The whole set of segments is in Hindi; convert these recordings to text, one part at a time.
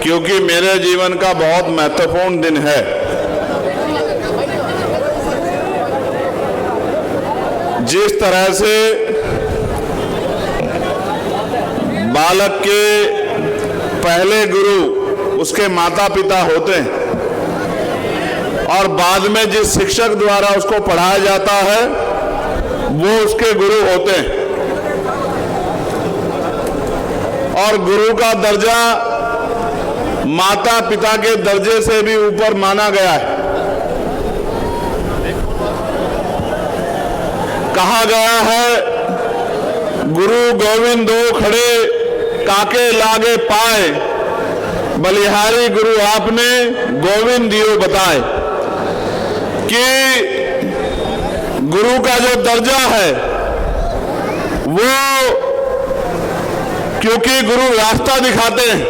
क्योंकि मेरे जीवन का बहुत महत्वपूर्ण दिन है। जिस तरह से बालक के पहले गुरु उसके माता पिता होते हैं और बाद में जिस शिक्षक द्वारा उसको पढ़ाया जाता है वो उसके गुरु होते हैं, और गुरु का दर्जा माता पिता के दर्जे से भी ऊपर माना गया है। कहा गया है, गुरु गोविंद दो खड़े काके लागे पाए, बलिहारी गुरु आपने गोविंद दियो बताए। कि गुरु का जो दर्जा है वो, क्योंकि गुरु रास्ता दिखाते हैं,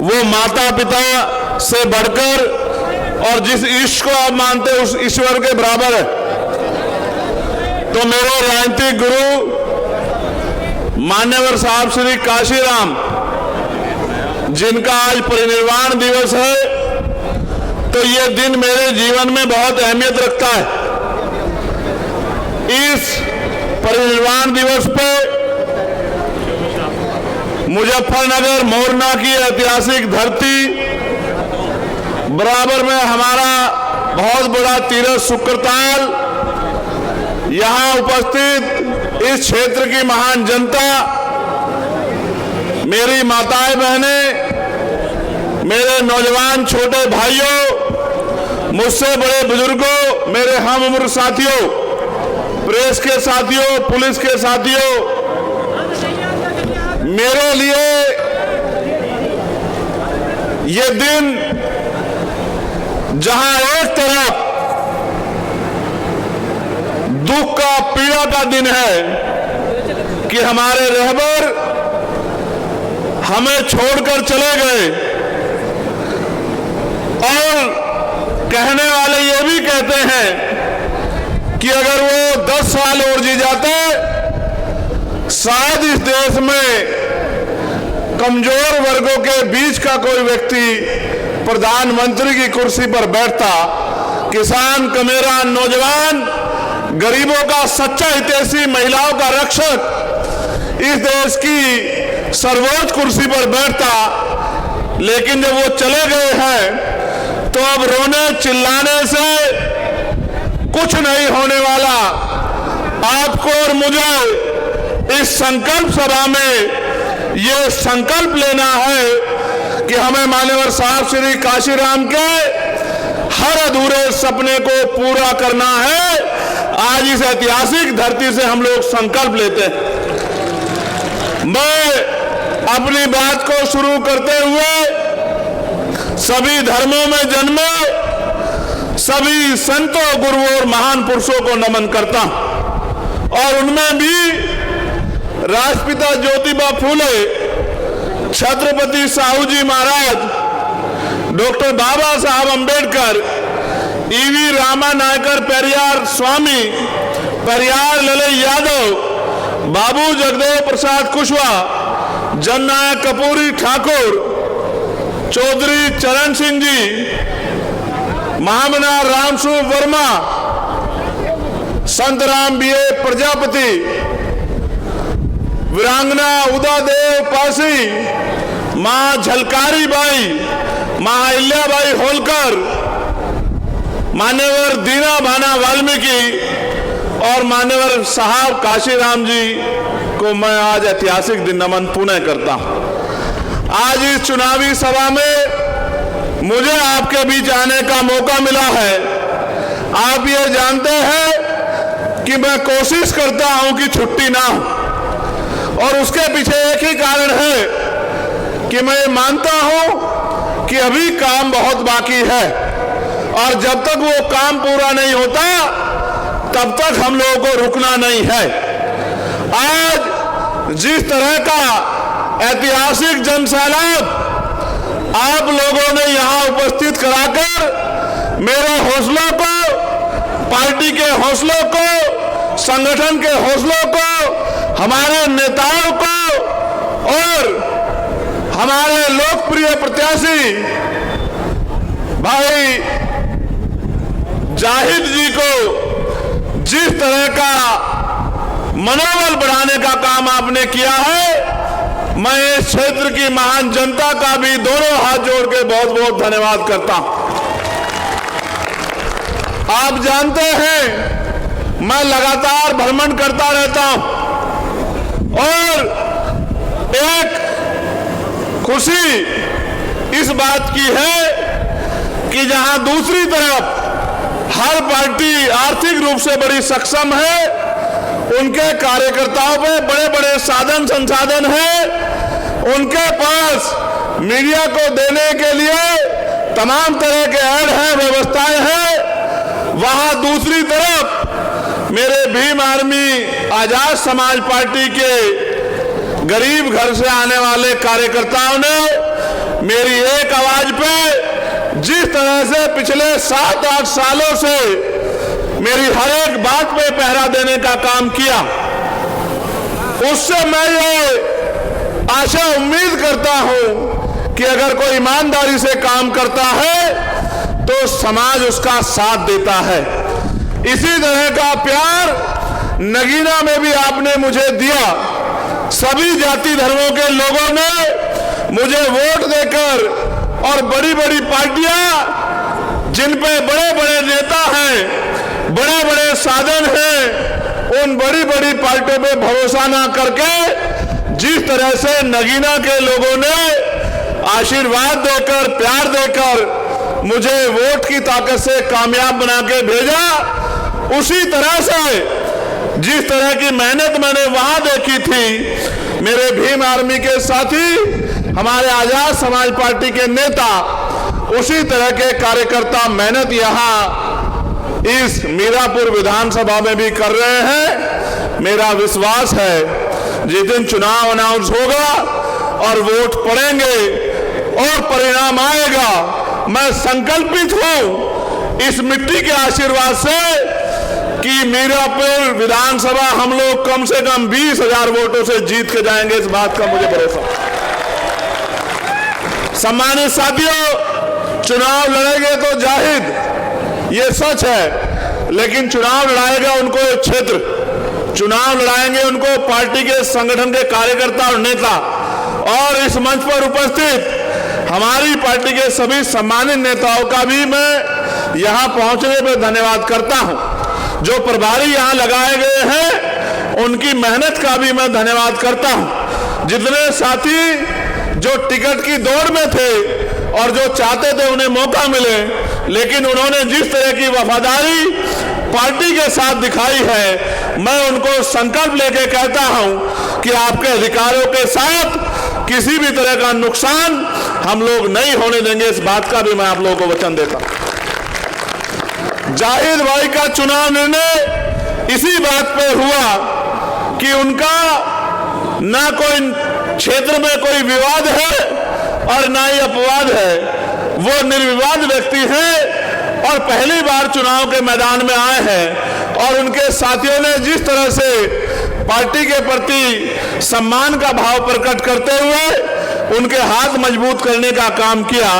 वो माता पिता से बढ़कर और जिस ईश्वर को आप मानते हैं उस ईश्वर के बराबर है। तो मेरे राजनीतिक गुरु मान्यवर साहब श्री काशीराम, जिनका आज परिनिर्वाण दिवस है, तो ये दिन मेरे जीवन में बहुत अहमियत रखता है। इस परिनिर्वाण दिवस पे मुजफ्फरनगर मोरना की ऐतिहासिक धरती, बराबर में हमारा बहुत बड़ा तीर्थ शुक्रताल, यहाँ उपस्थित इस क्षेत्र की महान जनता, मेरी माताएं बहनें, मेरे नौजवान छोटे भाइयों, मुझसे बड़े बुजुर्गों, मेरे हम उम्र साथियों, प्रेस के साथियों, पुलिस के साथियों, मेरे लिए ये दिन जहां एक तरफ दुख का, पीड़ा का दिन है कि हमारे रहबर हमें छोड़कर चले गए, और कहने वाले ये भी कहते हैं कि अगर वो 10 साल और जी जाते, शायद इस देश में कमजोर वर्गों के बीच का कोई व्यक्ति प्रधानमंत्री की कुर्सी पर बैठता। किसान, कमेरा, नौजवान, गरीबों का सच्चा हितैषी, महिलाओं का रक्षक इस देश की सर्वोच्च कुर्सी पर बैठता। लेकिन जब वो चले गए हैं तो अब रोने चिल्लाने से कुछ नहीं होने वाला। आपको और मुझे इस संकल्प सभा में ये संकल्प लेना है कि हमें मान्यवर साहब श्री काशीराम के हर अधूरे सपने को पूरा करना है। आज इस ऐतिहासिक धरती से हम लोग संकल्प लेते हैं। मैं अपनी बात को शुरू करते हुए सभी धर्मों में जन्मे सभी संतों, गुरुओं और महान पुरुषों को नमन करता हूं, और उनमें भी राष्ट्रपिता ज्योतिबा फूले, छत्रपति साहू जी महाराज, डॉक्टर बाबा साहब अंबेडकर, ईवी रामा नायकर पेरियार स्वामी, पेरियार लले यादव, बाबू जगदेव प्रसाद कुशवाहा, जननायक कपूरी ठाकुर, चौधरी चरण सिंह जी, महामना रामसु वर्मा, संत राम बीए प्रजापति, वीरांगना उदादेव पासी, मां झलकारी बाई, मां अहिल्याबाई होलकर, मान्यवर दीना भाना वाल्मीकि और मान्यवर साहब काशीराम जी को मैं आज ऐतिहासिक दिन नमन पुनः करता हूं। आज इस चुनावी सभा में मुझे आपके बीच आने का मौका मिला है। आप ये जानते हैं कि मैं कोशिश करता हूं कि छुट्टी ना हो, और उसके पीछे एक ही कारण है कि मैं मानता हूं कि अभी काम बहुत बाकी है, और जब तक वो काम पूरा नहीं होता तब तक हम लोगों को रुकना नहीं है। आज जिस तरह का ऐतिहासिक जनसैलाब आप लोगों ने यहाँ उपस्थित कराकर मेरे हौसलों को, पार्टी के हौसलों को, संगठन के हौसलों को, हमारे नेताओं को और हमारे लोकप्रिय लोकप्रिय प्रत्याशी भाई जाहिद जी को जिस तरह का मनोबल बढ़ाने का काम आपने किया है, मैं इस क्षेत्र की महान जनता का भी दोनों हाथ जोड़ के बहुत बहुत धन्यवाद करता हूं। आप जानते हैं मैं लगातार भ्रमण करता रहता हूं और एक खुशी इस बात की है कि जहां दूसरी तरफ हर पार्टी आर्थिक रूप से बड़ी सक्षम है, उनके कार्यकर्ताओं पे बड़े बड़े साधन संसाधन हैं, उनके पास मीडिया को देने के लिए तमाम तरह के ऐड हैं, व्यवस्थाएं हैं, वहां दूसरी तरफ मेरे भीम आर्मी आजाद समाज पार्टी के गरीब घर से आने वाले कार्यकर्ताओं ने मेरी एक आवाज पे जिस तरह से पिछले 7-8 सालों से मेरी हर एक बात पे पहरा देने का काम किया, उससे मैं ये आशा उम्मीद करता हूं कि अगर कोई ईमानदारी से काम करता है तो समाज उसका साथ देता है। इसी तरह का प्यार नगीना में भी आपने मुझे दिया। सभी जाति धर्मों के लोगों ने मुझे वोट देकर और बड़ी बड़ी पार्टियां जिन पे बड़े बड़े नेता हैं, बड़े बड़े साधन हैं, उन बड़ी बड़ी पार्टियों पे भरोसा ना करके जिस तरह से नगीना के लोगों ने आशीर्वाद देकर, प्यार देकर मुझे वोट की ताकत से कामयाब बना के भेजा, उसी तरह से जिस तरह की मेहनत मैंने वहां देखी थी, मेरे भीम आर्मी के साथी, हमारे आजाद समाज पार्टी के नेता, उसी तरह के कार्यकर्ता मेहनत यहां इस मीरापुर विधानसभा में भी कर रहे हैं। मेरा विश्वास है जिस दिन चुनाव अनाउंस होगा और वोट पड़ेंगे और परिणाम आएगा, मैं संकल्पित हूं इस मिट्टी के आशीर्वाद से कि मीरापुर विधानसभा हम लोग कम से कम 20,000 वोटों से जीत के जाएंगे, इस बात का मुझे भरोसा। सम्मानित साथियों, चुनाव लड़ेंगे तो जाहिद, ये सच है, लेकिन चुनाव लड़ाएगा उनको एक क्षेत्र, चुनाव लड़ाएंगे उनको पार्टी के संगठन के कार्यकर्ता और नेता। और इस मंच पर उपस्थित हमारी पार्टी के सभी सम्मानित नेताओं का भी मैं यहां पहुंचने पर धन्यवाद करता हूं। जो प्रभारी यहां लगाए गए हैं उनकी मेहनत का भी मैं धन्यवाद करता हूं। जितने साथी जो टिकट की दौड़ में थे और जो चाहते थे उन्हें मौका मिले, लेकिन उन्होंने जिस तरह की वफादारी पार्टी के साथ दिखाई है, मैं उनको संकल्प लेके कहता हूं कि आपके अधिकारों के साथ किसी भी तरह का नुकसान हम लोग नहीं होने देंगे, इस बात का भी मैं आप लोगों को वचन देता हूं। जाहिद भाई का चुनाव निर्णय इसी बात पे हुआ कि उनका ना कोई क्षेत्र में कोई विवाद है और ना ही अपवाद है, वो निर्विवाद व्यक्ति हैं और पहली बार चुनाव के मैदान में आए हैं। और उनके साथियों ने जिस तरह से पार्टी के प्रति सम्मान का भाव प्रकट करते हुए उनके हाथ मजबूत करने का काम किया,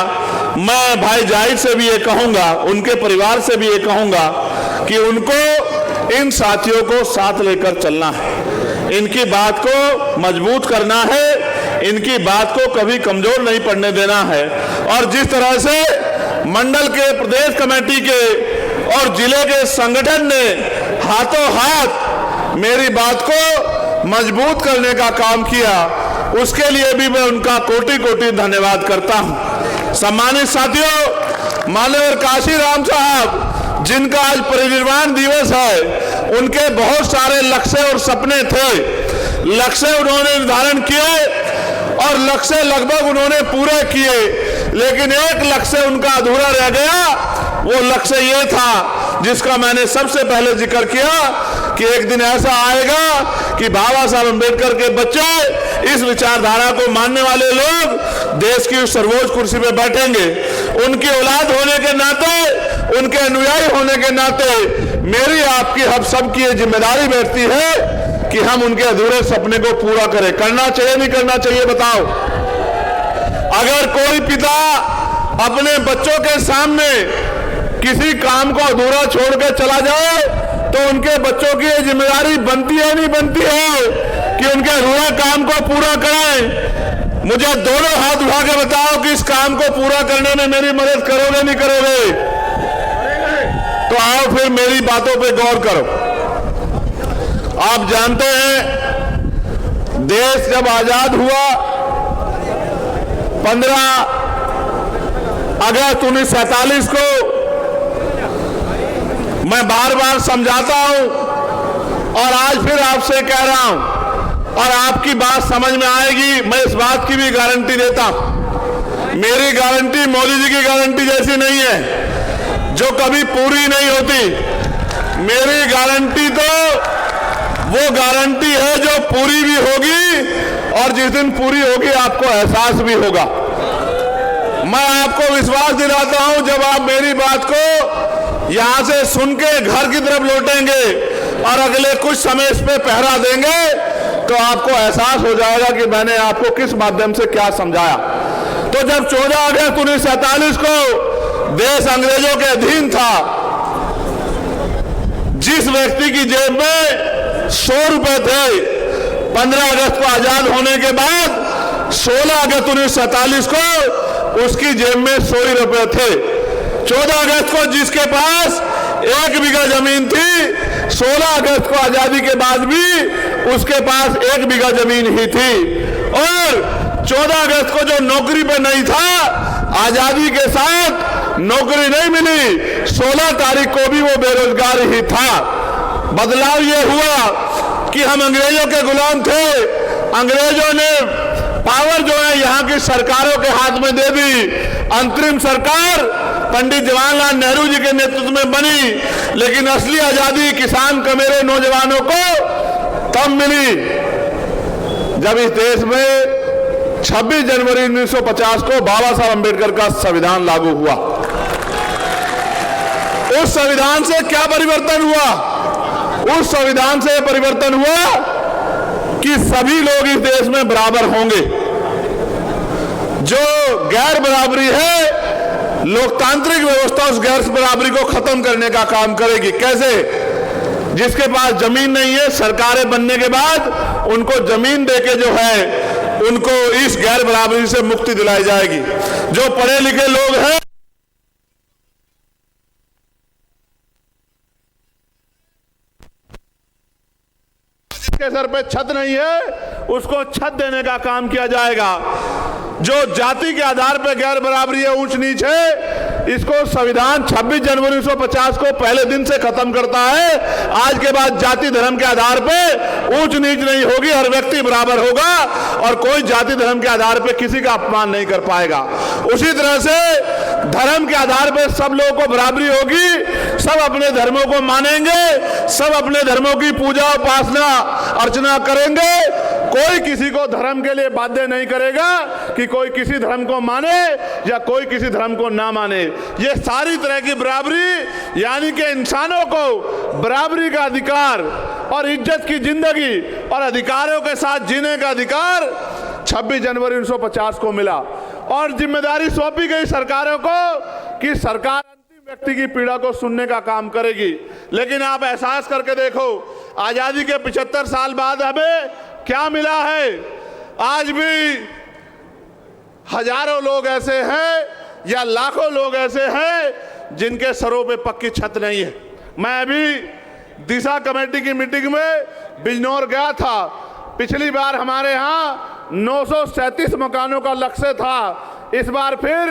मैं भाई जाहिद से भी ये कहूंगा, उनके परिवार से भी ये कहूंगा कि उनको इन साथियों को साथ लेकर चलना है, इनकी बात को मजबूत करना है, इनकी बात को कभी कमजोर नहीं पड़ने देना है। और जिस तरह से मंडल के, प्रदेश कमेटी के और जिले के संगठन ने हाथों हाथ मेरी बात को मजबूत करने का काम किया, उसके लिए भी मैं उनका कोटि कोटि धन्यवाद करता हूं। सम्मानित साथियों, माननीय काशीराम साहब जिनका आज परिनिर्वाण दिवस है, उनके बहुत सारे लक्ष्य और सपने थे, लक्ष्य उन्होंने निर्धारण किए और लक्ष्य लगभग उन्होंने पूरे किए, लेकिन एक लक्ष्य उनका अधूरा रह गया। वो लक्ष्य ये था जिसका मैंने सबसे पहले जिक्र किया कि एक दिन ऐसा आएगा कि बाबा साहब अम्बेडकर के बच्चे, इस विचारधारा को मानने वाले लोग देश की सर्वोच्च कुर्सी पे बैठेंगे। उनकी औलाद होने के नाते, उनके अनुयायी होने के नाते मेरी, आपकी, हम सब की ये जिम्मेदारी बैठती है कि हम उनके अधूरे सपने को पूरा करें। करना चाहिए नहीं करना चाहिए बताओ? अगर कोई पिता अपने बच्चों के सामने किसी काम को अधूरा छोड़कर चला जाए तो उनके बच्चों की जिम्मेदारी बनती है नहीं बनती है कि उनके अधूरा काम को पूरा कराएं। मुझे दोनों हाथ उठा के बताओ कि इस काम को पूरा करने में मेरी मदद करोगे नहीं करोगे? तो आओ फिर मेरी बातों पे गौर करो। आप जानते हैं देश जब आजाद हुआ 15 अगस्त 1947 को, मैं बार बार समझाता हूं और आज फिर आपसे कह रहा हूं और आपकी बात समझ में आएगी। मैं इस बात की भी गारंटी देता हूं, मेरी गारंटी मोदी जी की गारंटी जैसी नहीं है जो कभी पूरी नहीं होती। मेरी गारंटी तो वो गारंटी है जो पूरी भी होगी और जिस दिन पूरी होगी आपको एहसास भी होगा। मैं आपको विश्वास दिलाता हूं जब आप मेरी बात को यहां से सुन के घर की तरफ लौटेंगे और अगले कुछ समय इस पे पहरा देंगे तो आपको एहसास हो जाएगा कि मैंने आपको किस माध्यम से क्या समझाया। तो जब 14 अगस्त 1947 को देश अंग्रेजों के अधीन था, जिस व्यक्ति की जेब में 100 रुपए थे, 15 अगस्त को आजाद होने के बाद 16 अगस्त 1947 को उसकी जेब में 100 रुपए थे। 14 अगस्त को जिसके पास 1 बीघा जमीन थी, 16 अगस्त को आजादी के बाद भी उसके पास 1 बीघा जमीन ही थी। और 14 अगस्त को जो नौकरी पर नहीं था, आजादी के साथ नौकरी नहीं मिली, 16 तारीख को भी वो बेरोजगार ही था। बदलाव ये हुआ कि हम अंग्रेजों के गुलाम थे, अंग्रेजों ने पावर जो है यहाँ की सरकारों के हाथ में दे दी। अंतरिम सरकार पंडित जवाहरलाल नेहरू जी के नेतृत्व में बनी, लेकिन असली आजादी किसान कमेरे नौजवानों को तब मिली जब इस देश में 26 जनवरी 1950 को बाबा साहब अंबेडकर का संविधान लागू हुआ। उस संविधान से क्या परिवर्तन हुआ? उस संविधान से परिवर्तन हुआ कि सभी लोग इस देश में बराबर होंगे। जो गैर बराबरी है, लोकतांत्रिक व्यवस्था उस गैर बराबरी को खत्म करने का काम करेगी। कैसे? जिसके पास जमीन नहीं है, सरकारें बनने के बाद उनको जमीन देके जो है उनको इस गैर बराबरी से मुक्ति दिलाई जाएगी। जो पढ़े लिखे लोग हैं, जिसके सर पे छत नहीं है, उसको छत देने का काम किया जाएगा। जो जाति के आधार पर गैर बराबरी है, ऊंच नीच है, इसको संविधान 26 जनवरी 1950 को पहले दिन से खत्म करता है। आज के बाद जाति धर्म के आधार पर ऊंच नीच नहीं होगी, हर व्यक्ति बराबर होगा और कोई जाति धर्म के आधार पर किसी का अपमान नहीं कर पाएगा। उसी तरह से धर्म के आधार पर सब लोगों को बराबरी होगी, सब अपने धर्मों को मानेंगे, सब अपने धर्मों की पूजा उपासना अर्चना करेंगे। कोई किसी को धर्म के लिए बाध्य नहीं करेगा कि कोई किसी धर्म को माने या कोई किसी धर्म को ना माने। ये सारी तरह की बराबरी, यानी कि इंसानों को बराबरी का अधिकार और इज्जत की जिंदगी और अधिकारों के साथ जीने का अधिकार 26 जनवरी 1950 को मिला। और जिम्मेदारी सौंपी गई सरकारों को कि सरकार अंतिम व्यक्ति की पीड़ा को सुनने का काम करेगी। लेकिन आप एहसास करके देखो, आजादी के 75 साल बाद हमें क्या मिला है? आज भी हजारों लोग ऐसे हैं या लाखों लोग ऐसे हैं जिनके सरों पे पक्की छत नहीं है। मैं अभी दिशा कमेटी की मीटिंग में बिजनौर गया था। पिछली बार हमारे यहाँ 937 मकानों का लक्ष्य था, इस बार फिर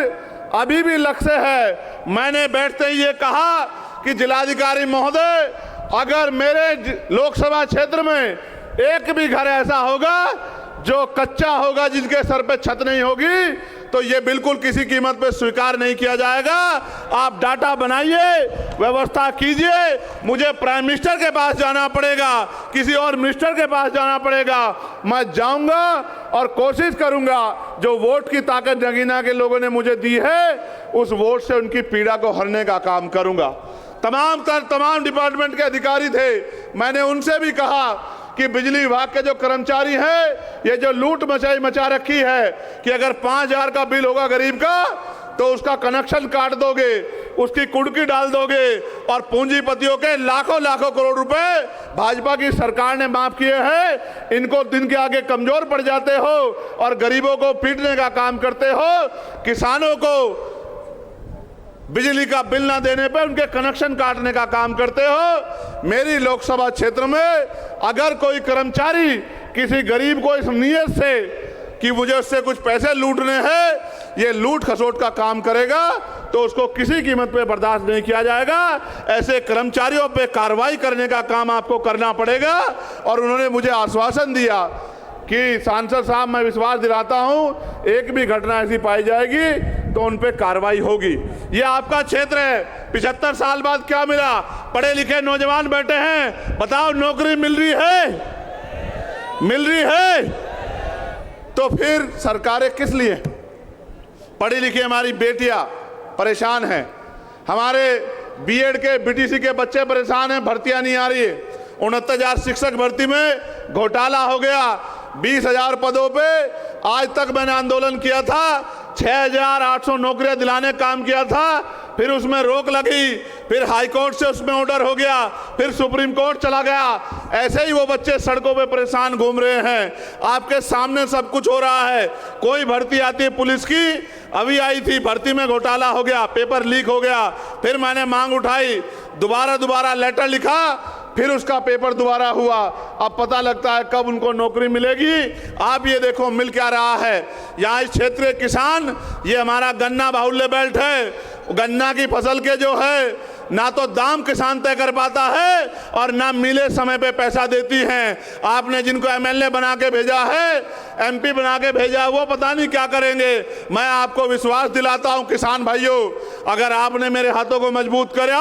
अभी भी लक्ष्य है। मैंने बैठते ही ये कहा कि जिलाधिकारी महोदय, अगर मेरे लोकसभा क्षेत्र में एक भी घर ऐसा होगा जो कच्चा होगा, जिनके सर पे छत नहीं होगी, तो ये बिल्कुल किसी कीमत पे स्वीकार नहीं किया जाएगा। आप डाटा बनाइए, व्यवस्था कीजिए। मुझे प्राइम मिनिस्टर के पास जाना पड़ेगा, किसी और मिनिस्टर के पास जाना पड़ेगा, मैं जाऊंगा और कोशिश करूंगा जो वोट की ताकत नगीना के लोगों ने मुझे दी है, उस वोट से उनकी पीड़ा को हरने का काम करूंगा। तमाम डिपार्टमेंट के अधिकारी थे, मैंने उनसे भी कहा कि बिजली विभाग के जो कर्मचारी हैं ये जो लूट मचा रखी है कि अगर 5,000 का बिल होगा गरीब का तो उसका कनेक्शन काट दोगे, उसकी कुड़की डाल दोगे और पूंजीपतियों के लाखों लाखों करोड़ रुपए भाजपा की सरकार ने माफ किए हैं। इनको दिन के आगे कमजोर पड़ जाते हो और गरीबों को पीटने का काम करते हो। किसानों को बिजली का बिल ना देने पे उनके कनेक्शन काटने का काम करते हो। मेरी लोकसभा क्षेत्र में अगर कोई कर्मचारी किसी गरीब को इस नीयत से कि मुझे उससे कुछ पैसे लूटने हैं, ये लूट खसोट का काम करेगा तो उसको किसी कीमत पे बर्दाश्त नहीं किया जाएगा। ऐसे कर्मचारियों पे कार्रवाई करने का काम आपको करना पड़ेगा। और उन्होंने मुझे आश्वासन दिया कि सांसद साहब मैं विश्वास दिलाता हूं एक भी घटना ऐसी पाई जाएगी तो उन पे कार्रवाई होगी। ये आपका क्षेत्र है। 75 साल बाद क्या मिला? पढ़े लिखे नौजवान बैठे हैं, बताओ नौकरी मिल रही है? मिल रही है तो फिर सरकारें किस लिए? पढ़ी लिखी हमारी बेटियां परेशान हैं, हमारे बीएड के बीटीसी के बच्चे परेशान हैं, भर्तियां नहीं आ रही है। 69,000 शिक्षक भर्ती में घोटाला हो गया। 20,000 पदों पे आज तक मैंने आंदोलन किया था, 6,800 नौकरियां दिलाने काम किया था, फिर उसमें रोक लगी, फिर हाई कोर्ट से उसमें ऑर्डर हो गया, फिर सुप्रीम कोर्ट चला गया। ऐसे ही वो बच्चे सड़कों पे परेशान घूम रहे हैं। आपके सामने सब कुछ हो रहा है। कोई भर्ती आती है पुलिस की, अभी आई थी, भर्ती में घोटाला हो गया, पेपर लीक हो गया, फिर मैंने मांग उठाई, दोबारा लेटर लिखा, फिर उसका पेपर दोबारा हुआ। अब पता लगता है कब उनको नौकरी मिलेगी। आप ये देखो मिल क्या रहा है। यहाँ इस क्षेत्र के किसान, ये हमारा गन्ना बाहुल्य बेल्ट है, गन्ना की फसल के जो है ना तो दाम किसान तय कर पाता है और ना मिले समय पे पैसा देती हैं। आपने जिनको एमएलए बना के भेजा है, एमपी बना के भेजा है, वो पता नहीं क्या करेंगे। मैं आपको विश्वास दिलाता हूं किसान भाइयों, अगर आपने मेरे हाथों को मजबूत करा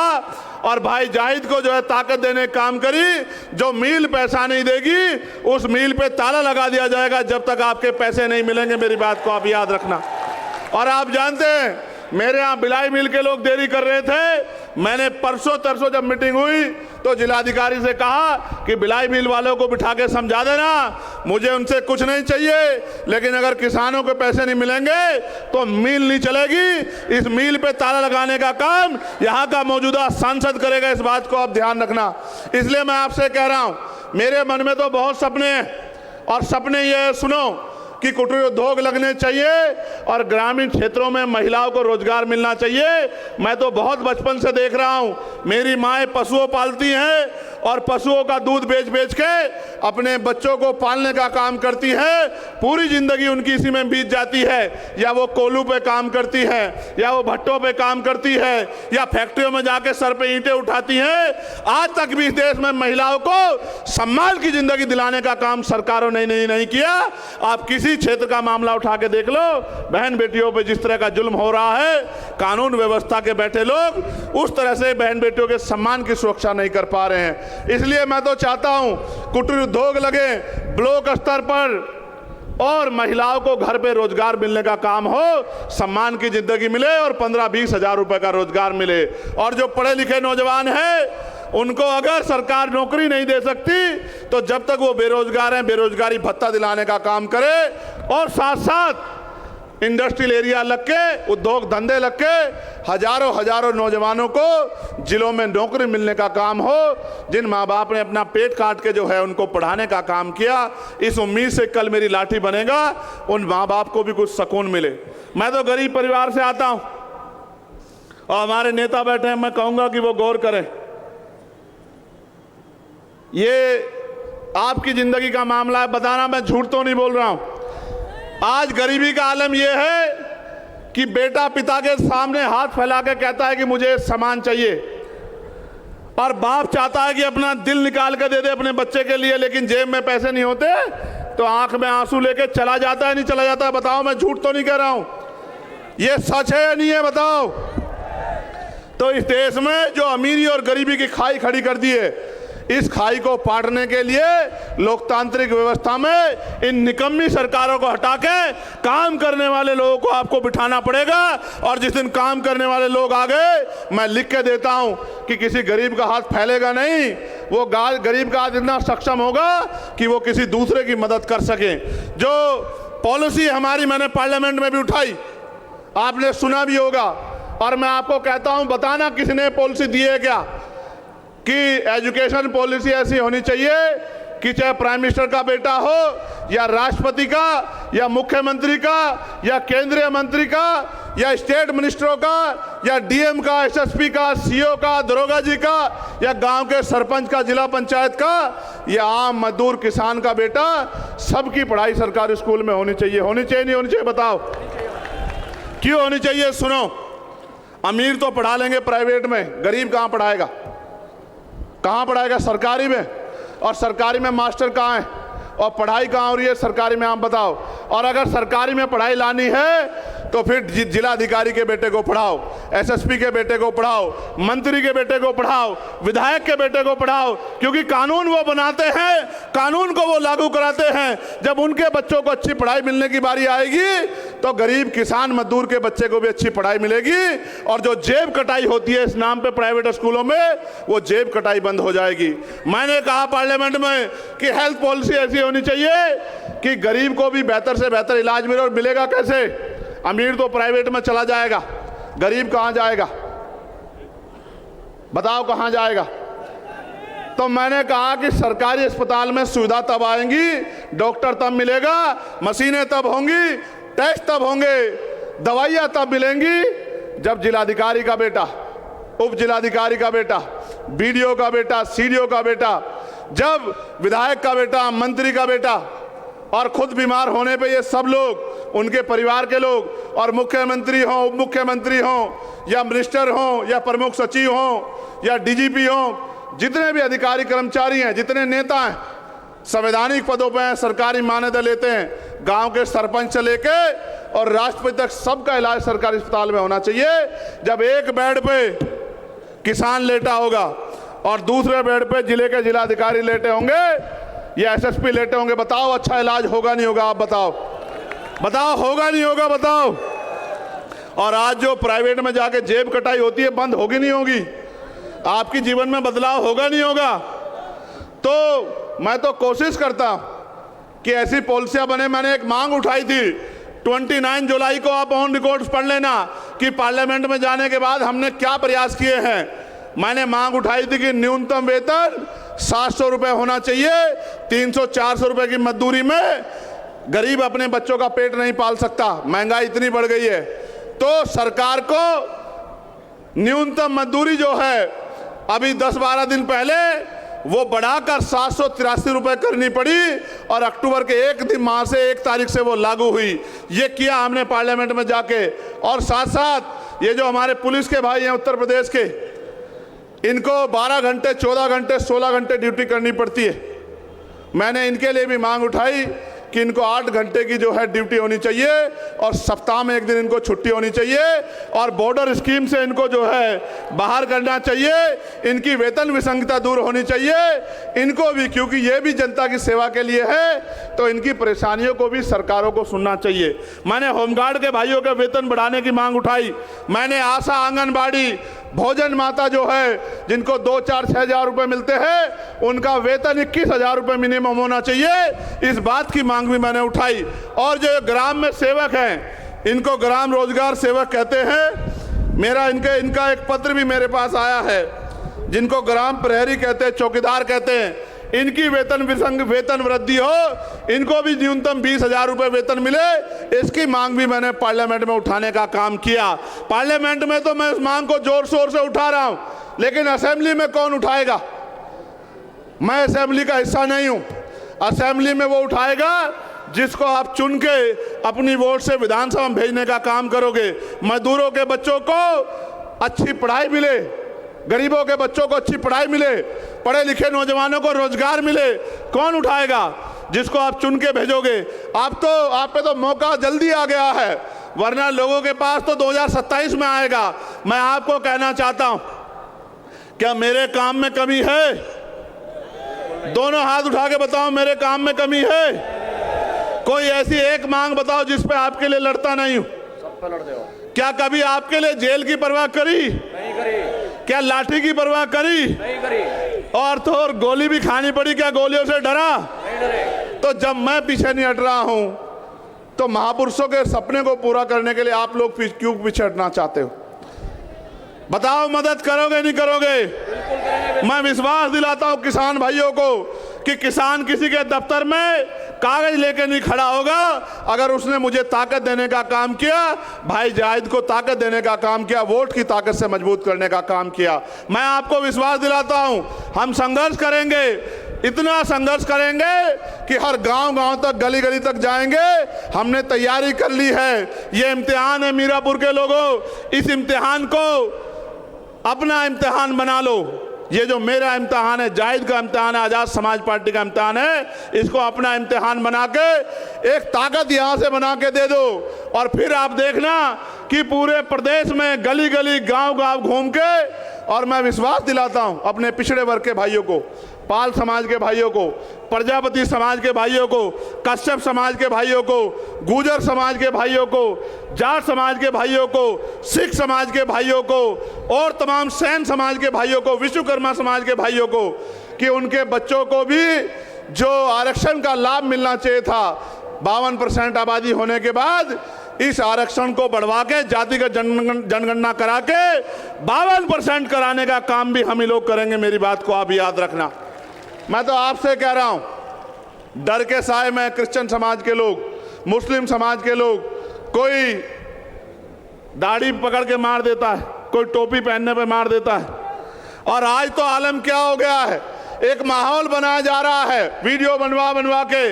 और भाई जाहिद को जो है ताकत देने का काम करी, जो मिल पैसा नहीं देगी उस मिल पे ताला लगा दिया जाएगा जब तक आपके पैसे नहीं मिलेंगे। मेरी बात को आप याद रखना। और आप जानते हैं मेरे यहाँ बिलाई मिल के लोग देरी कर रहे थे। मैंने परसों तरसों जब मीटिंग हुई तो जिलाधिकारी से कहा कि बिलाई मिल वालों को बिठा के समझा देना, मुझे उनसे कुछ नहीं चाहिए, लेकिन अगर किसानों को पैसे नहीं मिलेंगे तो मिल नहीं चलेगी। इस मिल पे ताला लगाने का काम यहाँ का मौजूदा सांसद करेगा। इस बात को आप ध्यान रखना। इसलिए मैं आपसे कह रहा हूँ, मेरे मन में तो बहुत सपने हैं और सपने ये सुनो कि कुटीर उद्योग लगने चाहिए और ग्रामीण क्षेत्रों में महिलाओं को रोजगार मिलना चाहिए। मैं तो बहुत बचपन से देख रहा हूं, मेरी माएँ पशुओं पालती हैं और पशुओं का दूध बेच के अपने बच्चों को पालने का काम करती है। पूरी जिंदगी उनकी इसी में बीत जाती है। या वो कोलू पे काम करती है, या वो भट्टों पे काम करती है, या फैक्ट्रियों में जाके सर पे ईंटें उठाती हैं। आज तक भी इस देश में महिलाओं को सम्मान की जिंदगी दिलाने का काम सरकारों ने नहीं किया। आप किसी क्षेत्र का मामला उठा के देख लो, बहन बेटियों पे जिस तरह का जुल्म हो रहा है, कानून व्यवस्था के बैठे लोग उस तरह से बहन बेटियों के सम्मान की सुरक्षा नहीं कर पा रहे हैं। इसलिए मैं तो चाहता हूं कुटीर उद्योग लगे ब्लॉक स्तर पर और महिलाओं को घर पे रोजगार मिलने का काम हो, सम्मान की जिंदगी मिले और 15-20 हजार रुपए का रोजगार मिले। और जो पढ़े लिखे नौजवान हैं उनको अगर सरकार नौकरी नहीं दे सकती तो जब तक वो बेरोजगार हैं बेरोजगारी भत्ता दिलाने का काम करे और साथ साथ इंडस्ट्रियल एरिया लग के, उद्योग धंधे लग के हजारों नौजवानों को जिलों में नौकरी मिलने का काम हो। जिन माँ बाप ने अपना पेट काट के जो है उनको पढ़ाने का काम किया, इस उम्मीद से कल मेरी लाठी बनेगा, उन माँ बाप को भी कुछ सुकून मिले। मैं तो गरीब परिवार से आता हूँ और हमारे नेता बैठे हैं, मैं कहूँगा कि वो गौर करें। ये आपकी जिंदगी का मामला है, बताना, मैं झूठ तो नहीं बोल रहा हूं। आज गरीबी का आलम यह है कि बेटा पिता के सामने हाथ फैला के कहता है कि मुझे सामान चाहिए, और बाप चाहता है कि अपना दिल निकाल के दे दे अपने बच्चे के लिए, लेकिन जेब में पैसे नहीं होते तो आंख में आंसू लेके चला जाता है। नहीं चला जाता है? बताओ, मैं झूठ तो नहीं कह रहा हूं। ये सच है या नहीं है? बताओ। तो इस देश में जो अमीरी और गरीबी की खाई खड़ी कर दी है, इस खाई को पाटने के लिए लोकतांत्रिक व्यवस्था में इन निकम्मी सरकारों को हटा के काम करने वाले लोगों को आपको बिठाना पड़ेगा। और जिस दिन काम करने वाले लोग आ गए, मैं लिख के देता हूं कि किसी गरीब का हाथ फैलेगा नहीं, वो गरीब का हाथ इतना सक्षम होगा कि वो किसी दूसरे की मदद कर सके। जो पॉलिसी हमारी मैंने पार्लियामेंट में भी उठाई, आपने सुना भी होगा, और मैं आपको कहता हूं, बताना किसने पॉलिसी दी है क्या, कि एजुकेशन पॉलिसी ऐसी होनी चाहिए कि चाहे प्राइम मिनिस्टर का बेटा हो या राष्ट्रपति का या मुख्यमंत्री का या केंद्रीय मंत्री का या स्टेट मिनिस्टरों का या डीएम का, एसएसपी का, सीओ का, दरोगा जी का या गांव के सरपंच का, जिला पंचायत का या आम मजदूर किसान का बेटा, सबकी पढ़ाई सरकारी स्कूल में होनी चाहिए। होनी चाहिए नहीं होनी चाहिए, बताओ क्यों होनी चाहिए? सुनो, अमीर तो पढ़ा लेंगे प्राइवेट में, गरीब कहाँ पढ़ाएगा? कहाँ पढ़ाएगा? सरकारी में। और सरकारी में मास्टर कहाँ है और पढ़ाई कहाँ हो रही है? सरकारी में। आप बताओ। और अगर सरकारी में पढ़ाई लानी है तो फिर जिलाधिकारी के बेटे को पढ़ाओ, एसएसपी के बेटे को पढ़ाओ, मंत्री के बेटे को पढ़ाओ, विधायक के बेटे को पढ़ाओ, क्योंकि कानून वो बनाते हैं, कानून को वो लागू कराते हैं। जब उनके बच्चों को अच्छी पढ़ाई मिलने की बारी आएगी तो गरीब किसान मजदूर के बच्चे को भी अच्छी पढ़ाई मिलेगी। और जो जेब कटाई होती है इस नाम पे प्राइवेट स्कूलों में, वो जेब कटाई बंद हो जाएगी। मैंने कहा पार्लियामेंट में कि हेल्थ पॉलिसी ऐसी होनी चाहिए कि गरीब को भी बेहतर से बेहतर इलाज मिले। और मिलेगा कैसे? अमीर तो प्राइवेट में चला जाएगा, गरीब कहां जाएगा? बताओ कहां जाएगा? तो मैंने कहा कि सरकारी अस्पताल में सुविधा तब आएंगी, डॉक्टर तब मिलेगा, मशीनें तब होंगी, टेस्ट तब होंगे, दवाइयां तब मिलेंगी, जब जिलाधिकारी का बेटा, उप जिलाधिकारी का बेटा, बीडीओ का बेटा, सीडीओ का बेटा, जब विधायक का बेटा, मंत्री का बेटा, और खुद बीमार होने पे ये सब लोग, उनके परिवार के लोग, और मुख्यमंत्री हों, उप मुख्यमंत्री हों या मिनिस्टर हों या प्रमुख सचिव हों या डीजीपी हों, जितने भी अधिकारी कर्मचारी हैं, जितने नेता हैं, संवैधानिक पदों पे हैं, सरकारी मान्यता लेते हैं, गांव के सरपंच से लेके और राष्ट्रपति तक सबका इलाज सरकारी अस्पताल में होना चाहिए। जब एक बेड पे किसान लेटा होगा और दूसरे बेड पे जिले के जिलाधिकारी लेटे होंगे या एसएसपी लेटे होंगे, बताओ अच्छा इलाज होगा नहीं होगा? आप बताओ, बताओ होगा नहीं होगा? बताओ। और आज जो प्राइवेट में जाके जेब कटाई होती है, बंद होगी नहीं होगी? आपकी जीवन में बदलाव होगा नहीं होगा? तो मैं तो कोशिश करता हूं कि ऐसी पॉलिसियां बने। मैंने एक मांग उठाई थी 29 जुलाई को, आप ऑन रिकॉर्ड्स पढ़ लेना कि पार्लियामेंट में जाने के बाद हमने क्या प्रयास किए हैं। मैंने मांग उठाई थी कि न्यूनतम वेतन 700 रुपये होना चाहिए। 300-400 रुपये की मजदूरी में गरीब अपने बच्चों का पेट नहीं पाल सकता, महंगाई इतनी बढ़ गई है। तो सरकार को न्यूनतम मजदूरी जो है अभी 10-12 दिन पहले वो बढ़ाकर 783 रुपये करनी पड़ी, और अक्टूबर के 1 माह से 1 तारीख से वो लागू हुई। ये किया हमने पार्लियामेंट में जाके। और साथ साथ ये जो हमारे पुलिस के भाई हैं उत्तर प्रदेश के, इनको 12 घंटे, 14 घंटे, 16 घंटे ड्यूटी करनी पड़ती है। मैंने इनके लिए भी मांग उठाई कि इनको 8 घंटे की जो है ड्यूटी होनी चाहिए और सप्ताह में 1 दिन इनको छुट्टी होनी चाहिए, और बॉर्डर स्कीम से इनको जो है बाहर करना चाहिए। इनकी वेतन विसंगता दूर होनी चाहिए इनको भी, क्योंकि ये भी जनता की सेवा के लिए है, तो इनकी परेशानियों को भी सरकारों को सुनना चाहिए। मैंने होमगार्ड के भाइयों के वेतन बढ़ाने की मांग उठाई। मैंने आशा, आंगनबाड़ी, भोजन माता जो है, जिनको 2-4-6 हज़ार रुपये मिलते हैं, उनका वेतन 21,000 रुपये मिनिमम होना चाहिए। इस बात की मांग भी मैंने उठाई। और जो ग्राम में सेवक हैं, इनको ग्राम रोजगार सेवक कहते हैं। इनका एक पत्र भी मेरे पास आया है, जिनको ग्राम प्रहरी कहते हैं, चौकीदार कहते हैं। इनकी वेतन वृद्धि हो, इनको भी न्यूनतम 20,000 रुपये वेतन मिले, इसकी मांग भी मैंने पार्लियामेंट में उठाने का काम किया। पार्लियामेंट में तो मैं इस मांग को जोर शोर से उठा रहा हूं, लेकिन असेंबली में कौन उठाएगा? मैं असेंबली का हिस्सा नहीं हूं। असेंबली में वो उठाएगा जिसको आप चुन के अपनी वोट से विधानसभा में भेजने का काम करोगे। मजदूरों के बच्चों को अच्छी पढ़ाई मिले, गरीबों के बच्चों को अच्छी पढ़ाई मिले, पढ़े लिखे नौजवानों को रोजगार मिले, कौन उठाएगा? जिसको आप चुन के भेजोगे। आप पे तो मौका जल्दी आ गया है, वरना लोगों के पास तो 2027 में आएगा। मैं आपको कहना चाहता हूं, क्या मेरे काम में कमी है? दोनों हाथ उठा के बताओ मेरे काम में कमी है? कोई ऐसी एक मांग बताओ जिस पे आपके लिए लड़ता नहीं हूं। सब पे लड़ते हो। क्या कभी आपके लिए जेल की परवाह करी? नहीं करी। क्या लाठी की परवाह करी? नहीं करी। और तो और गोली भी खानी पड़ी, क्या गोलियों से डरा? नहीं डरे। तो जब मैं पीछे नहीं हट रहा हूं तो महापुरुषों के सपने को पूरा करने के लिए आप लोग क्यों पीछे हटना चाहते हो? बताओ, मदद करोगे नहीं करोगे? बिल्कुल करेंगे। मैं विश्वास दिलाता हूं किसान भाइयों को कि किसान किसी के दफ्तर में कागज लेके नहीं खड़ा होगा। अगर उसने मुझे ताकत देने का काम किया, भाई जाहिद को ताकत देने का काम किया, वोट की ताकत से मजबूत करने का काम किया, मैं आपको विश्वास दिलाता हूं हम संघर्ष करेंगे, इतना संघर्ष करेंगे कि हर गांव-गांव तक, गली-गली तक जाएंगे। हमने तैयारी कर ली है। ये इम्तिहान है मीरापुर के लोगों, इस इम्तिहान को अपना इम्तिहान बना लो। ये जो मेरा इम्तिहान है, जाहिद का इम्तिहान है, आज़ाद समाज पार्टी का इम्तिहान है, इसको अपना इम्तिहान बना के एक ताकत यहाँ से बना के दे दो। और फिर आप देखना कि पूरे प्रदेश में गली गली, गांव गांव घूम के, और मैं विश्वास दिलाता हूँ अपने पिछड़े वर्ग के भाइयों को, पाल समाज के भाइयों को, प्रजापति समाज के भाइयों को, कश्यप समाज के भाइयों को, गुर्जर समाज के भाइयों को, जाट समाज के भाइयों को, सिख समाज के भाइयों को, और तमाम सैन समाज के भाइयों को, विश्वकर्मा समाज के भाइयों को, कि उनके बच्चों को भी जो आरक्षण का लाभ मिलना चाहिए था, 52% आबादी होने के बाद इस आरक्षण को बढ़वा के जातिगत जनगणना करा के 52% कराने का काम भी हम ही लोग करेंगे। मेरी बात को आप याद रखना। मैं तो आपसे कह रहा हूं, डर के साए में क्रिश्चियन समाज के लोग, मुस्लिम समाज के लोग, कोई दाढ़ी पकड़ के मार देता है, कोई टोपी पहनने पे मार देता है। और आज तो आलम क्या हो गया है, एक माहौल बनाया जा रहा है वीडियो बनवा के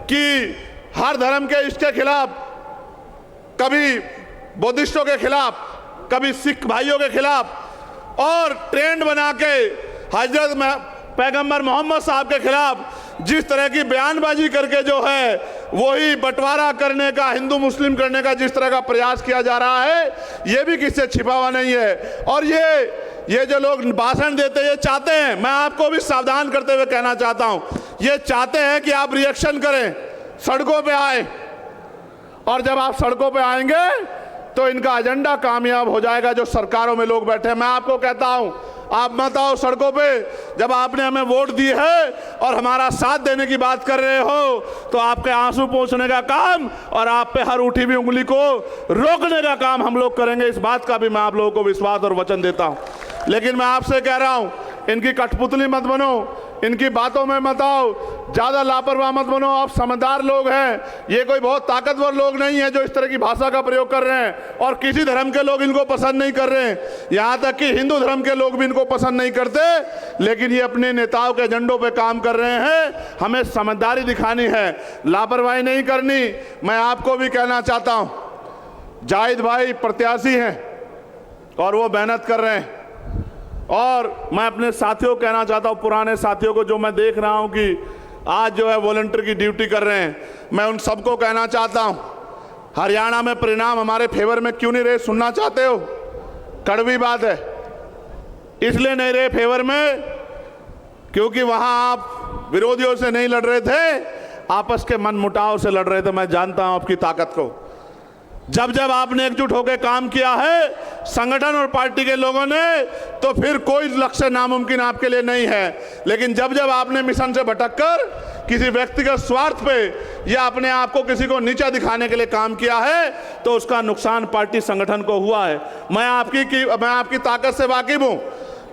कि हर धर्म के इसके खिलाफ, कभी बुद्धिस्टों के खिलाफ, कभी सिख भाइयों के खिलाफ, और ट्रेंड बना के हजरत पैगंबर मोहम्मद साहब के खिलाफ जिस तरह की बयानबाजी करके जो है वही बंटवारा करने का, हिंदू मुस्लिम करने का जिस तरह का प्रयास किया जा रहा है, ये भी किससे छिपा हुआ नहीं है। और ये जो लोग भाषण देते, ये चाहते हैं, मैं आपको भी सावधान करते हुए कहना चाहता हूं, ये चाहते हैं कि आप रिएक्शन करें, सड़कों पे आए, और जब आप सड़कों पे आएंगे तो इनका एजेंडा कामयाब हो जाएगा। जो सरकारों में लोग बैठे हैं, मैं आपको कहता हूं, आप मत आओ सड़कों पे। जब आपने हमें वोट दी है और हमारा साथ देने की बात कर रहे हो, तो आपके आंसू पोंछने का काम और आप पे हर उठी हुई उंगली को रोकने का काम हम लोग करेंगे। इस बात का भी मैं आप लोगों को विश्वास और वचन देता हूं। लेकिन मैं आपसे कह रहा हूं, इनकी कठपुतली मत बनो, इनकी बातों में मत आओ, ज़्यादा लापरवाह मत बनो। आप समझदार लोग हैं, ये कोई बहुत ताकतवर लोग नहीं है जो इस तरह की भाषा का प्रयोग कर रहे हैं। और किसी धर्म के लोग इनको पसंद नहीं कर रहे हैं, यहाँ तक कि हिंदू धर्म के लोग भी इनको पसंद नहीं करते। लेकिन ये अपने नेताओं के एजेंडों पे काम कर रहे हैं। हमें समझदारी दिखानी है, लापरवाही नहीं करनी। मैं आपको भी कहना चाहता हूँ, जाहिद भाई प्रत्याशी हैं और वो मेहनत कर रहे हैं। और मैं अपने साथियों को कहना चाहता हूँ, पुराने साथियों को जो मैं देख रहा हूँ कि आज जो है वॉलंटियर की ड्यूटी कर रहे हैं, मैं उन सबको कहना चाहता हूँ, हरियाणा में परिणाम हमारे फेवर में क्यों नहीं रहे? सुनना चाहते हो? कड़वी बात है, इसलिए नहीं रहे फेवर में क्योंकि वहाँ आप विरोधियों से नहीं लड़ रहे थे, आपस के मन मुटाव से लड़ रहे थे। मैं जानता हूँ आपकी ताकत को। जब जब आपने एकजुट होकर काम किया है संगठन और पार्टी के लोगों ने, तो फिर कोई लक्ष्य नामुमकिन आपके लिए नहीं है। लेकिन जब जब आपने मिशन से भटककर किसी व्यक्तिगत स्वार्थ पे या अपने आप को किसी को नीचा दिखाने के लिए काम किया है, तो उसका नुकसान पार्टी संगठन को हुआ है। मैं आपकी ताकत से वाकिफ हूँ।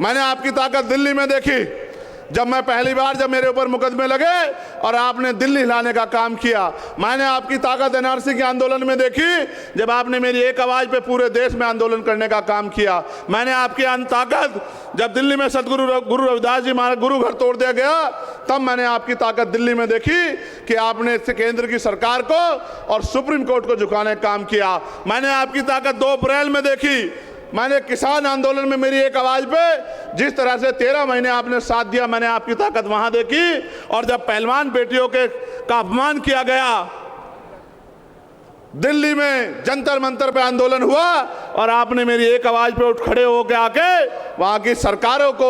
मैंने आपकी ताकत दिल्ली में देखी, जब मैं पहली बार जब मेरे ऊपर मुकदमे लगे और आपने दिल्ली हिलाने का काम किया। मैंने आपकी ताकत एनआरसी के आंदोलन में देखी, जब आपने मेरी एक आवाज़ पे पूरे देश में आंदोलन करने का काम किया। मैंने आपकी ताकत जब दिल्ली में सदगुरु गुरु रविदास जी महाराज गुरु घर तोड़ दिया गया, तब मैंने आपकी ताकत दिल्ली में देखी कि आपने केंद्र की सरकार को और सुप्रीम कोर्ट को झुकाने का काम किया। मैंने आपकी ताकत 2 अप्रैल में देखी। मैंने किसान आंदोलन में मेरी एक आवाज पे जिस तरह से 13 महीने आपने साथ दिया, मैंने आपकी ताकत वहां देखी। और जब पहलवान बेटियों का अपमान किया गया, दिल्ली में जंतर मंतर पे आंदोलन हुआ और आपने मेरी एक आवाज पे उठ खड़े होकर आके वहां की सरकारों को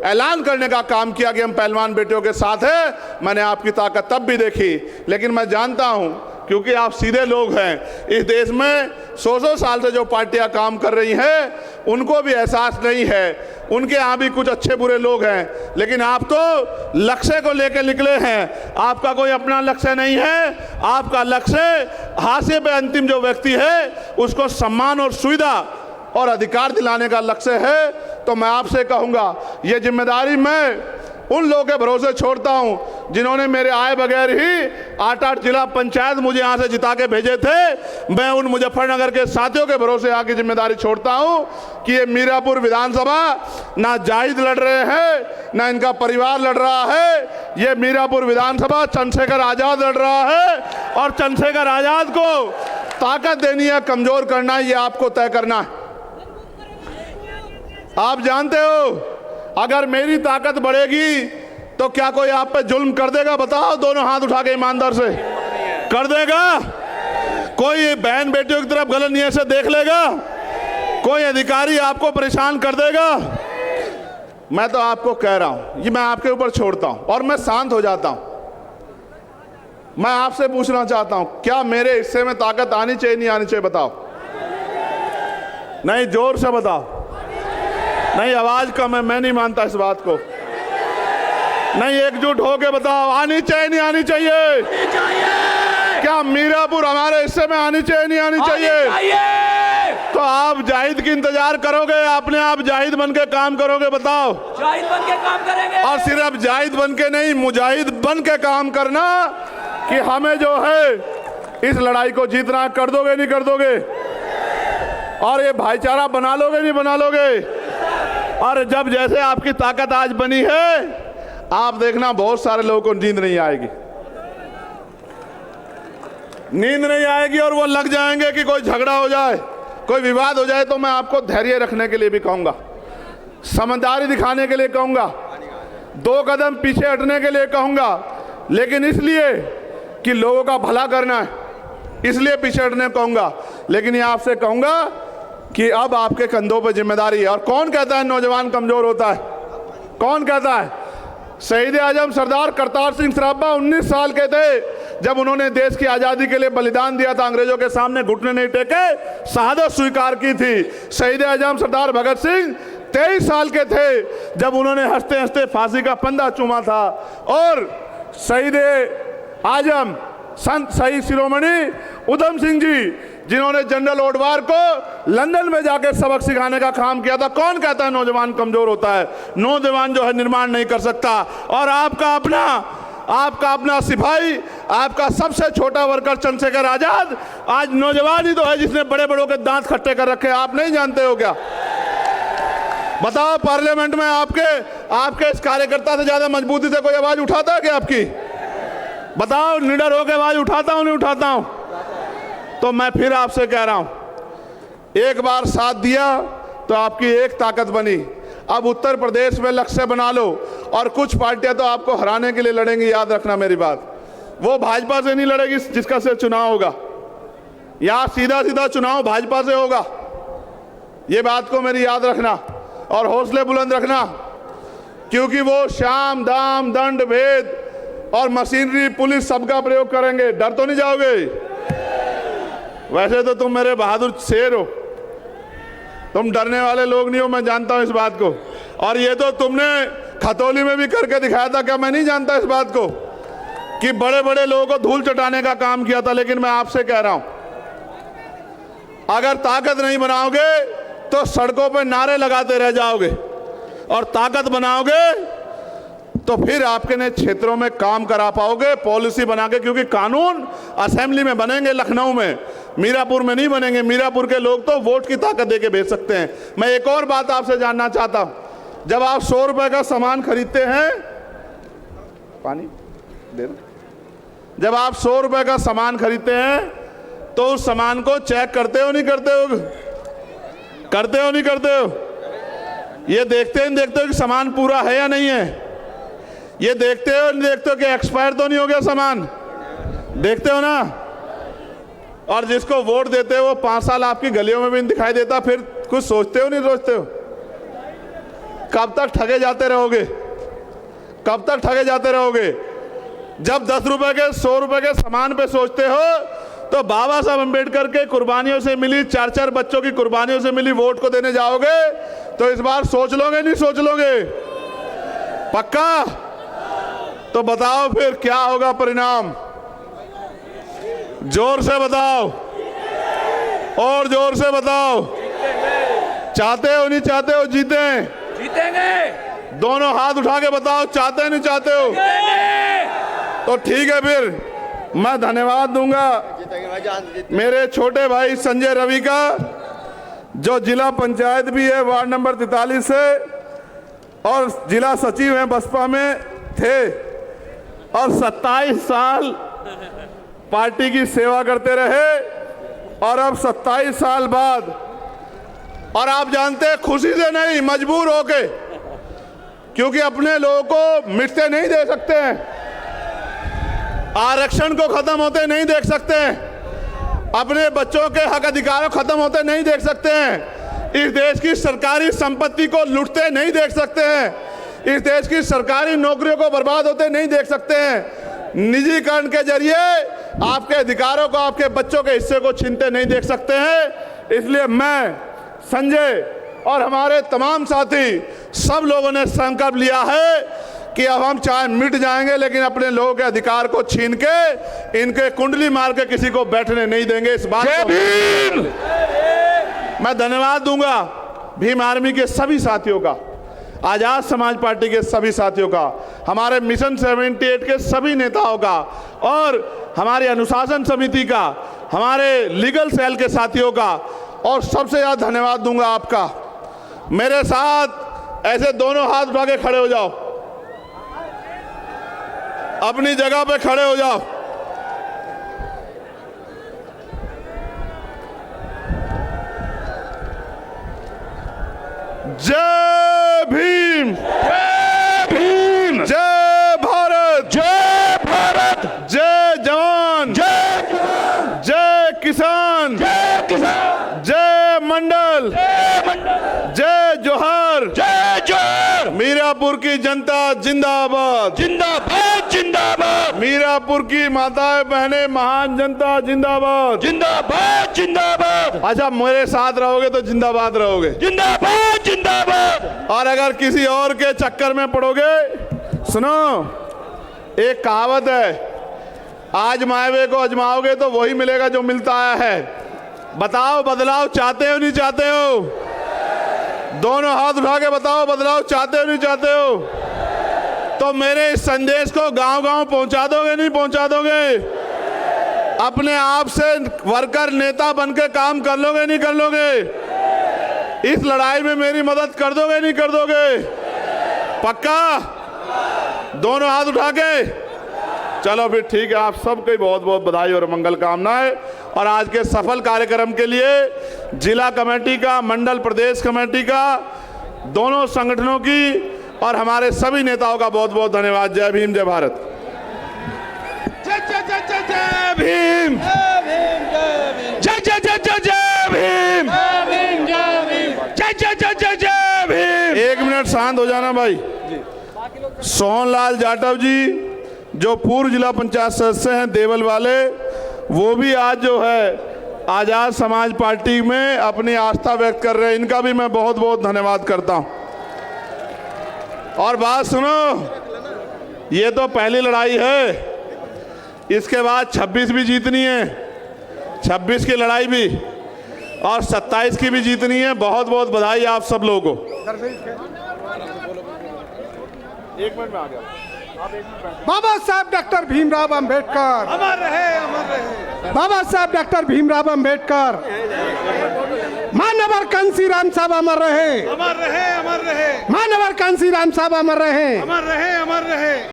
ऐलान करने का काम किया कि हम पहलवान बेटियों के साथ हैं। मैंने आपकी ताकत तब भी देखी, लेकिन मैं जानता हूं क्योंकि आप सीधे लोग हैं। इस देश में 100 साल से जो पार्टियां काम कर रही हैं उनको भी एहसास नहीं है, उनके यहाँ भी कुछ अच्छे बुरे लोग हैं, लेकिन आप तो लक्ष्य को लेकर निकले हैं। आपका कोई अपना लक्ष्य नहीं है, आपका लक्ष्य हाशिए पे अंतिम जो व्यक्ति है उसको सम्मान और सुविधा और अधिकार दिलाने का लक्ष्य है। तो मैं आपसे कहूँगा ये जिम्मेदारी मैं उन लोगों के भरोसे छोड़ता हूं जिन्होंने मेरे आए बगैर ही 8 जिला पंचायत मुझे यहां से जिता के भेजे थे। मैं उन मुजफ्फरनगर के साथियों के भरोसे आके जिम्मेदारी छोड़ता हूं कि ये मीरापुर विधानसभा ना जाहिद लड़ रहे हैं ना इनका परिवार लड़ रहा है। ये मीरापुर विधानसभा चंद्रशेखर आजाद लड़ रहा है और चंद्रशेखर आजाद को ताकत देनी है, कमजोर करना है, ये आपको तय करना है। आप जानते हो अगर मेरी ताकत बढ़ेगी तो क्या कोई आप पे जुल्म कर देगा? बताओ, दोनों हाथ उठा के ईमानदार से कर देगा? कोई बहन बेटियों की तरफ गलत नियत से देख लेगा? कोई अधिकारी आपको परेशान कर देगा? मैं तो आपको कह रहा हूं, ये मैं आपके ऊपर छोड़ता हूं और मैं शांत हो जाता हूं। मैं आपसे पूछना चाहता हूं, क्या मेरे हिस्से में ताकत आनी चाहिए नहीं आनी चाहिए? बताओ। नहीं, जोर से बताओ। नहीं, आवाज कम है, मैं नहीं मानता इस बात को। नहीं, एकजुट होके बताओ, आनी चाहिए नहीं आनी चाहिए? क्या मीरापुर हमारे हिस्से में आनी चाहिए नहीं आनी चाहिए? तो आप जाहिद की इंतजार करोगे? अपने आप जाहिद बन के काम करोगे? बताओ। जाहिद बन के काम करेंगे और सिर्फ जाहिद बन के नहीं, मुजाहिद बन के काम करना कि हमें जो है इस लड़ाई को जीतना। कर दोगे नहीं कर दोगे? और ये भाईचारा बना लोगे नहीं बना लोगे? और जब जैसे आपकी ताकत आज बनी है, आप देखना बहुत सारे लोगों को नींद नहीं आएगी, नींद नहीं आएगी और वो लग जाएंगे कि कोई झगड़ा हो जाए, कोई विवाद हो जाए। तो मैं आपको धैर्य रखने के लिए भी कहूंगा, समझदारी दिखाने के लिए कहूंगा, 2 कदम पीछे हटने के लिए कहूंगा, लेकिन इसलिए कि लोगों का भला करना है, इसलिए पीछे हटने कहूंगा। लेकिन ये आपसे कहूंगा कि अब आपके कंधों पर जिम्मेदारी है। और कौन कहता है नौजवान कमजोर होता है? कौन कहता है? शहीद आजम सरदार करतार सिंह सराभा 19 साल के थे जब उन्होंने देश की आज़ादी के लिए बलिदान दिया था। अंग्रेजों के सामने घुटने नहीं टेके, शहादत स्वीकार की थी। शहीद आजम सरदार भगत सिंह 23 साल के थे जब उन्होंने हंसते हंसते फांसी का फंदा चूमा था। और शहीद आजम संत शहीद शिरोमणि उधम सिंह जी, जिन्होंने जनरल ओडवार को लंदन में जाकर सबक सिखाने का काम किया था। कौन कहता है नौजवान कमजोर होता है? नौजवान जो है निर्माण नहीं कर सकता। और आपका अपना सिपाही, आपका सबसे छोटा वर्कर चंद्रशेखर आजाद आज नौजवान ही तो है जिसने बड़े बड़ों के दांत खट्टे कर रखे। आप नहीं जानते हो क्या? बताओ, पार्लियामेंट में आपके इस कार्यकर्ता से ज्यादा मजबूती से कोई आवाज उठाता है क्या आपकी? बताओ, निडर होकर आवाज उठाता हूं नहीं उठाता हूं? तो मैं फिर आपसे कह रहा हूं, एक बार साथ दिया तो आपकी एक ताकत बनी। अब उत्तर प्रदेश में लक्ष्य बना लो। और कुछ पार्टियां तो आपको हराने के लिए लड़ेंगी, याद रखना मेरी बात। वो भाजपा से नहीं लड़ेगी जिसका से चुनाव होगा, यहां सीधा सीधा चुनाव भाजपा से होगा। ये बात को मेरी याद रखना और हौसले बुलंद रखना, क्योंकि वो शाम दाम दंड भेद और मशीनरी पुलिस सबका प्रयोग करेंगे। डर तो नहीं जाओगे? वैसे तो तुम मेरे बहादुर शेर हो, तुम डरने वाले लोग नहीं हो, मैं जानता हूं इस बात को। और ये तो तुमने खतौली में भी करके दिखाया था। क्या मैं नहीं जानता इस बात को कि बड़े बड़े लोगों को धूल चटाने का काम किया था? लेकिन मैं आपसे कह रहा हूं, अगर ताकत नहीं बनाओगे तो सड़कों पर नारे लगाते रह जाओगे, और ताकत बनाओगे तो फिर आपके ने क्षेत्रों में काम करा पाओगे, पॉलिसी बना के। क्योंकि कानून असेंबली में बनेंगे, लखनऊ में, मीरापुर में नहीं बनेंगे। मीरापुर के लोग तो वोट की ताकत देके भेज सकते हैं। मैं एक और बात आपसे जानना चाहता हूं, जब आप 100 रुपए का सामान खरीदते हैं, पानी दे दो, जब आप 100 रुपए का सामान खरीदते हैं तो उस सामान को चेक करते हो नहीं करते हो? करते हो नहीं करते हो? ये देखते हो कि सामान पूरा है या नहीं है? ये देखते हो नहीं देखते हो कि एक्सपायर तो नहीं हो गया सामान? देखते हो ना? और जिसको वोट देते हो वो 5 साल आपकी गलियों में भी नहीं दिखाई देता, फिर कुछ सोचते हो नहीं सोचते हो? कब तक ठगे जाते रहोगे? कब तक ठगे जाते रहोगे? जब 10 रुपए के 100 रुपए के सामान पे सोचते हो तो बाबा साहब अम्बेडकर के कुर्बानियों से मिली 4-4 बच्चों की कुर्बानियों से मिली वोट को देने जाओगे तो इस बार सोच लोगे नहीं सोच लोगे? पक्का? तो बताओ फिर क्या होगा परिणाम? जोर से बताओ, और जोर से बताओ। चाहते हो नहीं चाहते हो जीते? जीतेंगे। दोनों हाथ उठा के बताओ, चाहते नहीं चाहते हो? तो ठीक है, फिर मैं धन्यवाद दूंगा मेरे छोटे भाई संजय रवि का, जो जिला पंचायत भी है वार्ड नंबर 43 से और जिला सचिव हैं बसपा में थे और 27 साल पार्टी की सेवा करते रहे और अब 27 साल बाद, और आप जानते हैं खुशी से नहीं मजबूर होके, क्योंकि अपने लोगों को मिटते नहीं दे सकते हैं, आरक्षण को खत्म होते नहीं देख सकते हैं, अपने बच्चों के हक अधिकारों खत्म होते नहीं देख सकते हैं, इस देश की सरकारी संपत्ति को लूटते नहीं देख सकते हैं, इस देश की सरकारी नौकरियों को बर्बाद होते नहीं देख सकते हैं, निजीकरण के जरिए आपके अधिकारों को, आपके बच्चों के हिस्से को छीनते नहीं देख सकते हैं। इसलिए मैं, संजय और हमारे तमाम साथी सब लोगों ने संकल्प लिया है कि अब हम चाहे मिट जाएंगे लेकिन अपने लोगों के अधिकार को छीन के इनके कुंडली मार के किसी को बैठने नहीं देंगे। इस बात को मैं धन्यवाद दूंगा भीम आर्मी के सभी साथियों का, आजाद समाज पार्टी के सभी साथियों का, हमारे मिशन 78 के सभी नेताओं का और हमारी अनुशासन समिति का, हमारे लीगल सेल के साथियों का, और सबसे ज़्यादा धन्यवाद दूंगा आपका। मेरे साथ ऐसे दोनों हाथ उठा के खड़े हो जाओ, अपनी जगह पे खड़े हो जाओ। जय भीम, जय भीम, जय भारत, जय भारत, जय जवान, जय जवान, जय किसान, जय किसान, जय मंडल, जय मंडल, जय जोहार, जय जोहार। मीरापुर की जनता जिंदाबाद, जिंदाबाद, जिंदाबाद। मीरापुर की माताएं बहनें महान जनता जिंदाबाद, जिंदाबाद, जिंदाबाद। अच्छा, मेरे साथ रहोगे तो जिंदाबाद रहोगे, जिंदाबाद, जिंदाबाद। और अगर किसी और के चक्कर में पड़ोगे, सुनो, एक कहावत है, आज मायवे को अजमाओगे तो वही मिलेगा जो मिलता आया है। बताओ बदलाव चाहते हो नहीं चाहते हो? दोनों हाथ उठा के बताओ बदलाव चाहते हो नहीं चाहते हो? तो मेरे इस संदेश को गांव-गांव पहुंचा दोगे नहीं पहुंचा दोगे? अपने आप से वर्कर नेता बनकर काम कर लोगे नहीं कर लोगे? इस लड़ाई में मेरी मदद कर दोगे नहीं कर दोगे? पक्का? दोनों हाथ उठा के? चलो फिर ठीक है, आप सबको बहुत बहुत बधाई और मंगल कामनाएं। और आज के सफल कार्यक्रम के लिए जिला कमेटी का, मंडल प्रदेश कमेटी का, दोनों संगठनों की और हमारे सभी नेताओं का बहुत बहुत धन्यवाद। जय भीम, जय भारत। जय जय जय जय जय भीम, जय जय जय जय जय भीम, जय जय जय जय जय भीम। 1 मिनट शांत हो जाना भाई। सोहनलाल जाटव जी जो पूर्व जिला पंचायत सदस्य हैं देवल वाले, वो भी आज जो है आजाद समाज पार्टी में अपनी आस्था व्यक्त कर रहे हैं, इनका भी मैं बहुत बहुत धन्यवाद करता हूं। और बात सुनो, ये तो पहली लड़ाई है, इसके बाद 26 भी जीतनी है, 26 की लड़ाई भी और 27 की भी जीतनी है। बहुत बहुत बधाई आप सब लोगों को। 1 मिनट में आ गया। बाबा साहब डॉक्टर भीमराव अंबेडकर अमर रहे, अमर रहे। बाबा साहब डॉक्टर भीमराव अंबेडकर, मानवर कांसी राम साहब अमर रहे, अमर रहे, अमर रहे। मानवर कांसी राम साहब अमर रहे, अमर रहे, अमर रहे।